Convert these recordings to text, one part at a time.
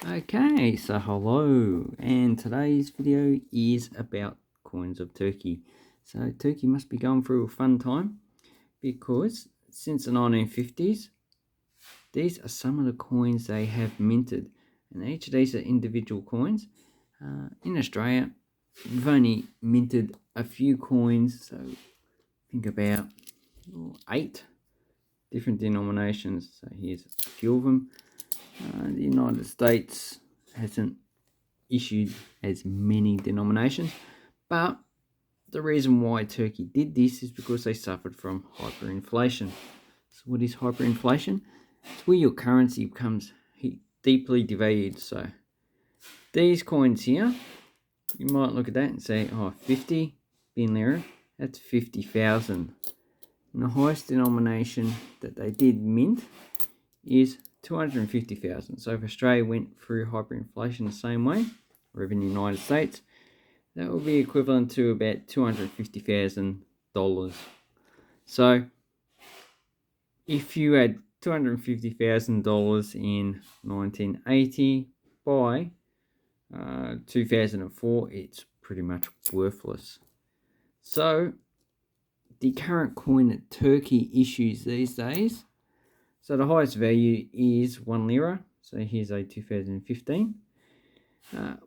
Okay, so hello, and today's video is about coins of Turkey. So Turkey must be going through a fun time because since the 1950s, these are some of the coins they have minted, and each of these are individual coins. In Australia, we've only minted a few coins, so think about 8 different denominations. So here's a few of them. The United States hasn't issued as many denominations, but the reason why Turkey did this is because they suffered from hyperinflation. So what is hyperinflation? It's where your currency becomes deeply devalued. So these coins here, you might look at that and say, oh, 50 bin lira, that's 50,000. And the highest denomination that they did mint is 250,000. So if Australia went through hyperinflation the same way, or even the United States, that will be equivalent to about $250,000. So if you had $250,000 in 1980, by 2004, it's pretty much worthless. So the current coin that Turkey issues these days, so the highest value is 1 lira. So here's a 2015.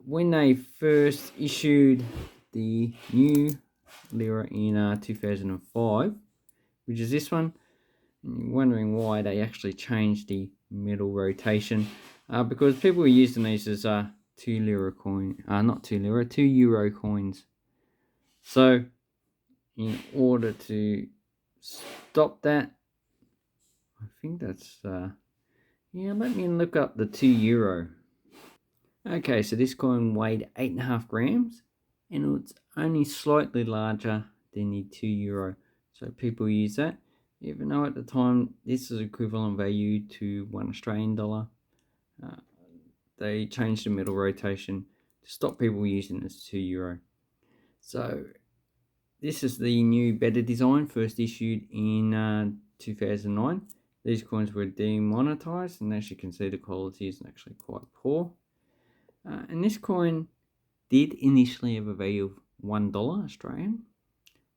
When they first issued the new lira in 2005, which is this one, and you're wondering why they actually changed the metal rotation, because people were using these as 2 lira coin, not 2 lira, 2 euro coins. So in order to stop that, I think that's yeah, let me look up the 2 euro. Okay, so this coin weighed 8.5 grams, and it's only slightly larger than the 2 euro. So people use that, even though at the time this is equivalent value to $1 Australian. They changed the metal rotation to stop people using this 2 euro. So this is the new, better design, first issued in 2009. These coins were demonetized, and as you can see, the quality is actually quite poor. And this coin did initially have a value of $1 Australian,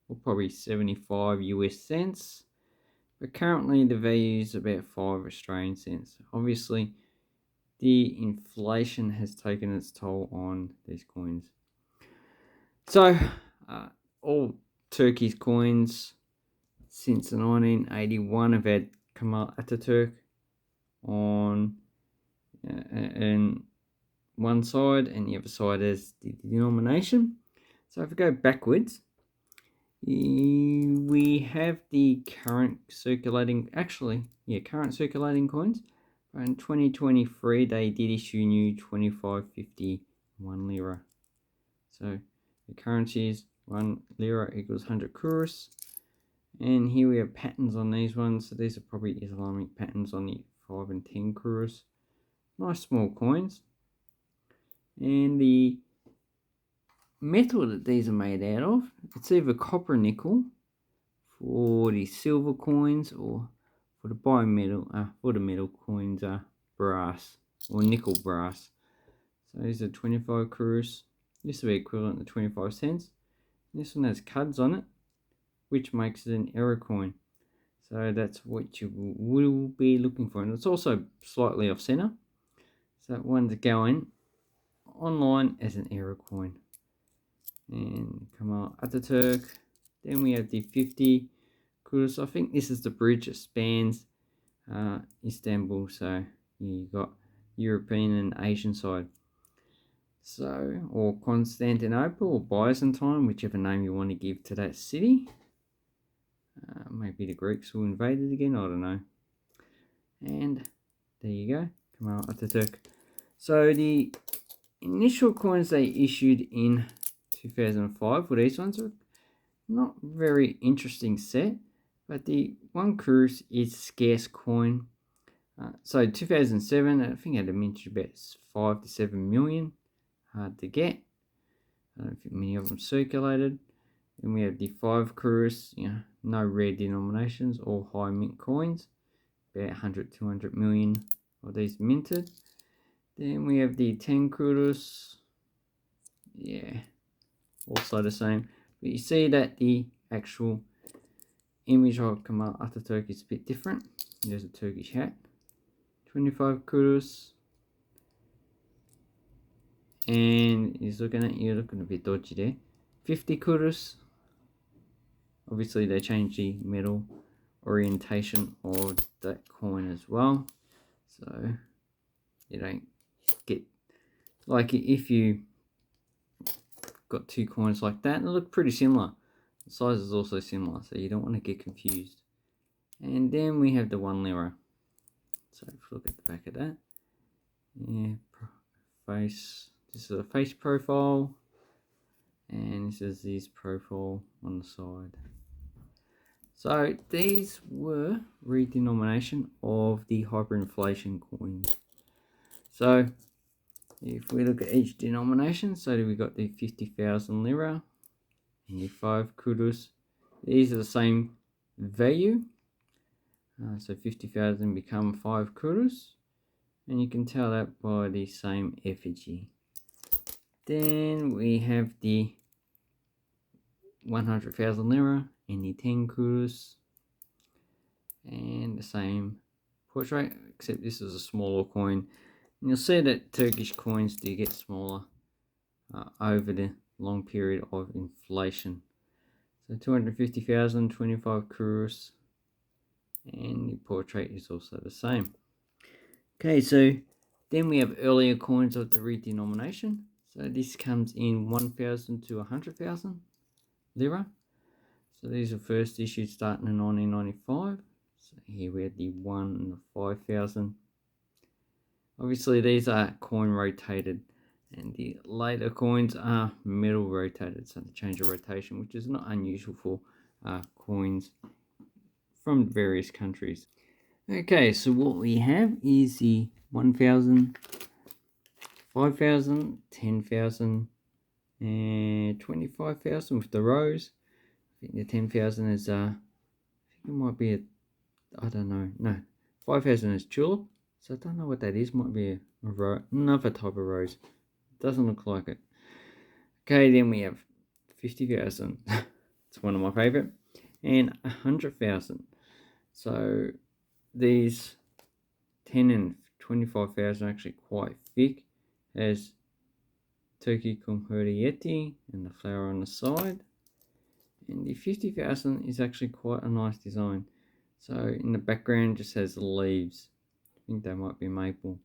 or probably 75 US cents, but currently the value is about 5 Australian cents. Obviously, the inflation has taken its toll on these coins. So, all Turkey's coins since 1981 have had Kemal Atatürk on and one side, and the other side is the denomination. So if we go backwards, we have the current circulating coins. In 2023, they did issue new 25.50 1 lira. So the currency is 1 lira equals 100 kuruş. And here we have patterns on these ones. So these are probably Islamic patterns on the 5 and 10 kuruş. Nice small coins. And the metal that these are made out of, it's either copper nickel for the silver coins, or for the bimetal, for the metal coins, brass or nickel brass. So these are 25 kuruş. This will be equivalent to 25 cents. This one has cuds on it, which makes it an error coin. So that's what you will be looking for. And it's also slightly off center. So that one's going online as an error coin. And Kemal Atatürk. Then we have the 50 kuruş. I think this is the bridge that spans Istanbul. So you got European and Asian side. So, or Constantinople or Byzantine, whichever name you want to give to that city. Maybe the Greeks will invade it again, I don't know. And there you go, Kemal Atatürk. So the initial coins they issued in 2005 were these ones. Are not very interesting set, but the 1 kuruş is scarce coin. So 2007, I think it had a mint about 5 to 7 million. Hard to get. I don't think many of them circulated. Then we have the 5 kuruş, no rare denominations, all high mint coins. About 100, 200 million of these minted. Then we have the 10 kurus. Yeah, also the same. But you see that the actual image of Kemal Atatürk is a bit different. There's a Turkish hat. 25 kurus. And you're looking a bit dodgy there. 50 kurus. Obviously they changed the metal orientation of that coin as well. So you don't get, like if you got two coins like that, they look pretty similar. The size is also similar, so you don't want to get confused. And then we have the 1 lira. So if we look at the back of that, yeah, face. This is a face profile, and this is his profile on the side. So these were redenomination of the hyperinflation coins. So if we look at each denomination, so we got the 50,000 lira and the 5 kurus. These are the same value. So 50,000 become 5 kurus. And you can tell that by the same effigy. Then we have the 100,000 lira and the 10 kurus. And the same portrait, except this is a smaller coin. And you'll see that Turkish coins do get smaller over the long period of inflation. So 250,000, 25 kurus, and the portrait is also the same. Okay, so then we have earlier coins of the redenomination. So this comes in 1,000 to 100,000 lira. So these were first issued starting in 1995. So here we have the 1 and the 5,000. Obviously these are coin rotated, and the later coins are metal rotated, so the change of rotation, which is not unusual for coins from various countries. Okay, so what we have is the 1,000, 5,000, 10,000, and 25,000 with the rows. I think the 10,000 is, I think it might be I don't know, no, 5,000 is tulip, so I don't know what that is. Might be a another type of rose. Doesn't look like it. Okay, then we have 50,000. It's one of my favorite, and 100,000. So these 10 and 25,000 are actually quite thick. There's Turkey Cumhuriyeti and the flower on the side. And the 50,000 is actually quite a nice design. So in the background just has the leaves. I think they might be maple.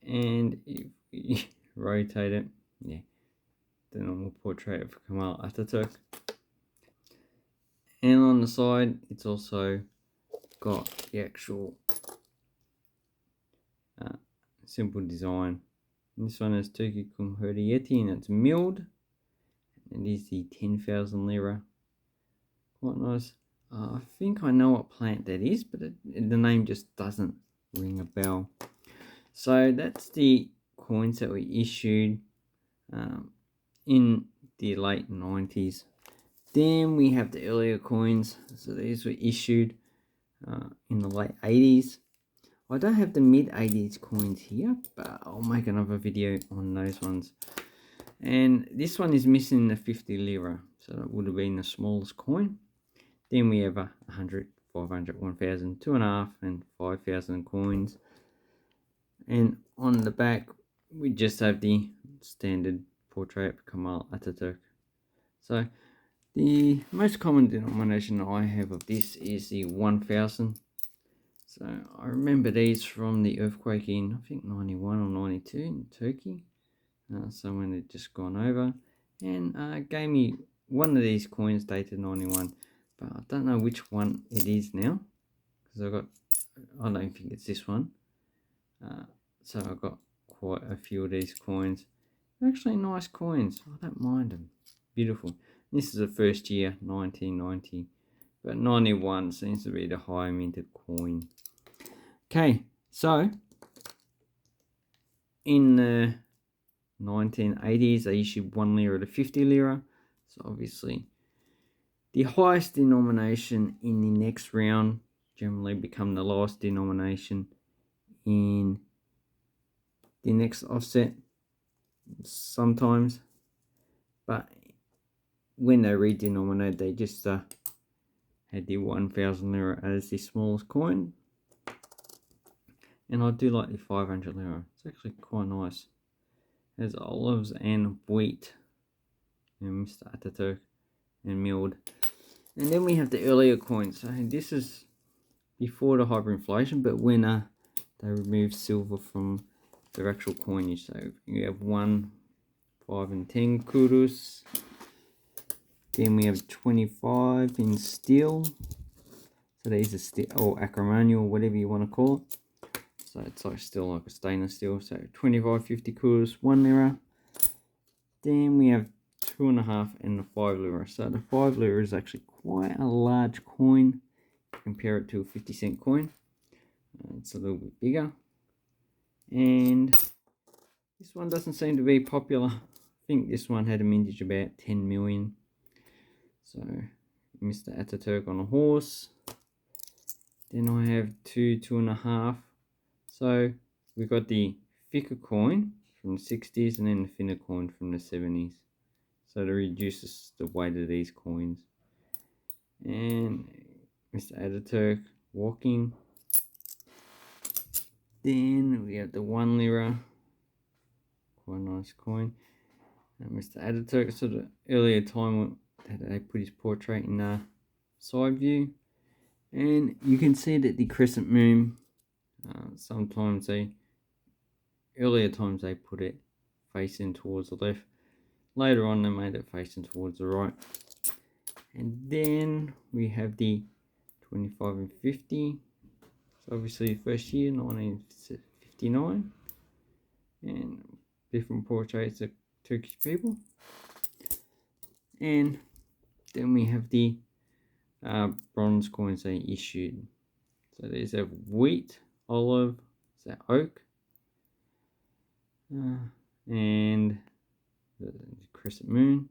And if you rotate it, yeah, the normal portrait of Kemal Atatürk. And on the side, it's also got the actual simple design. And this one is Turkey Cumhuriyeti, and it's milled. And it is the 10,000 lira. Quite nice. I think I know what plant that is, but the name just doesn't ring a bell. So that's the coins that we issued in the late 90s. Then we have the earlier coins. So these were issued in the late 80s. I don't have the mid 80s coins here, but I'll make another video on those ones. And this one is missing the 50 lira, so that would have been the smallest coin. Then we have 100, 500, 1,000, 2.5 and 5,000 coins. And on the back, we just have the standard portrait of Kemal Atatürk. So the most common denomination I have of this is the 1,000. So I remember these from the earthquake in, I think, 91 or 92 in Turkey. So when it just gone over, and gave me one of these coins dated 91, but I don't know which one it is now, because I don't think it's this one. So I've got quite a few of these coins. They're actually nice coins. I don't mind them. Beautiful. This is the first year, 1990, but 91 seems to be the high minted coin. Okay, so in the 1980s, they issued 1 lira to 50 lira. So obviously, the highest denomination in the next round generally become the lowest denomination in the next offset sometimes, but when they redenominate, they just had the 1,000 lira as the smallest coin. And I do like the 500 lira. It's actually quite nice. It has olives and wheat, and Mr. Ataturk and milled. And then we have the earlier coins. So this is before the hyperinflation, but when they removed silver from their actual coinage. So you have 1, 5 and 10 kudos. Then we have 25 in steel. So these are steel or acrimony or whatever you want to call it. So it's like still like a stainless steel. So 25, 50 kudos, 1 lira. Then we have 2.5 and the 5 lira. So the 5 lira is actually quite a large coin. Compare it to a 50-cent coin. It's a little bit bigger. And this one doesn't seem to be popular. I think this one had a mintage about 10 million. So Mr. Ataturk on a horse. Then I have 2, 2.5. So we've got the thicker coin from the 60s and then the thinner coin from the 70s. So that reduces the weight of these coins. And Mr. Ataturk walking. Then we have the 1 lira. Quite a nice coin. And Mr. Ataturk, sort of earlier time that they put his portrait in side view. And you can see that the crescent moon, sometimes earlier times they put it facing towards the left. Later on they made it facing towards the right. And then we have the 25 and 50. So obviously first year, 1959. And different portraits of Turkish people. And then we have the bronze coins they issued. So these have wheat, olive, is that oak, and the crescent moon,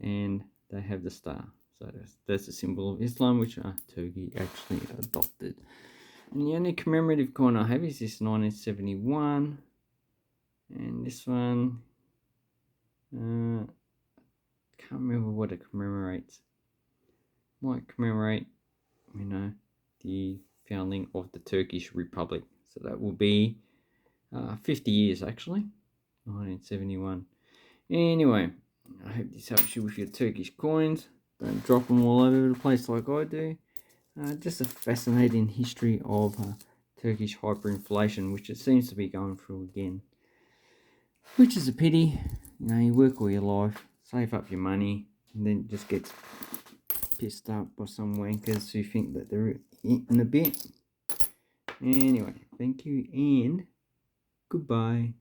and they have the star. So that's the symbol of Islam, which Turkey actually adopted. And the only commemorative coin I have is this 1971, and this one, can't remember what it commemorates. Might commemorate, the founding of the Turkish Republic. So that will be 50 years actually, 1971. Anyway, I hope this helps you with your Turkish coins. Don't drop them all over the place like I do. Just a fascinating history of Turkish hyperinflation, which it seems to be going through again. Which is a pity. You work all your life, save up your money, and then it just gets pissed up by some wankers who think that they're in a bit. Anyway, thank you and goodbye.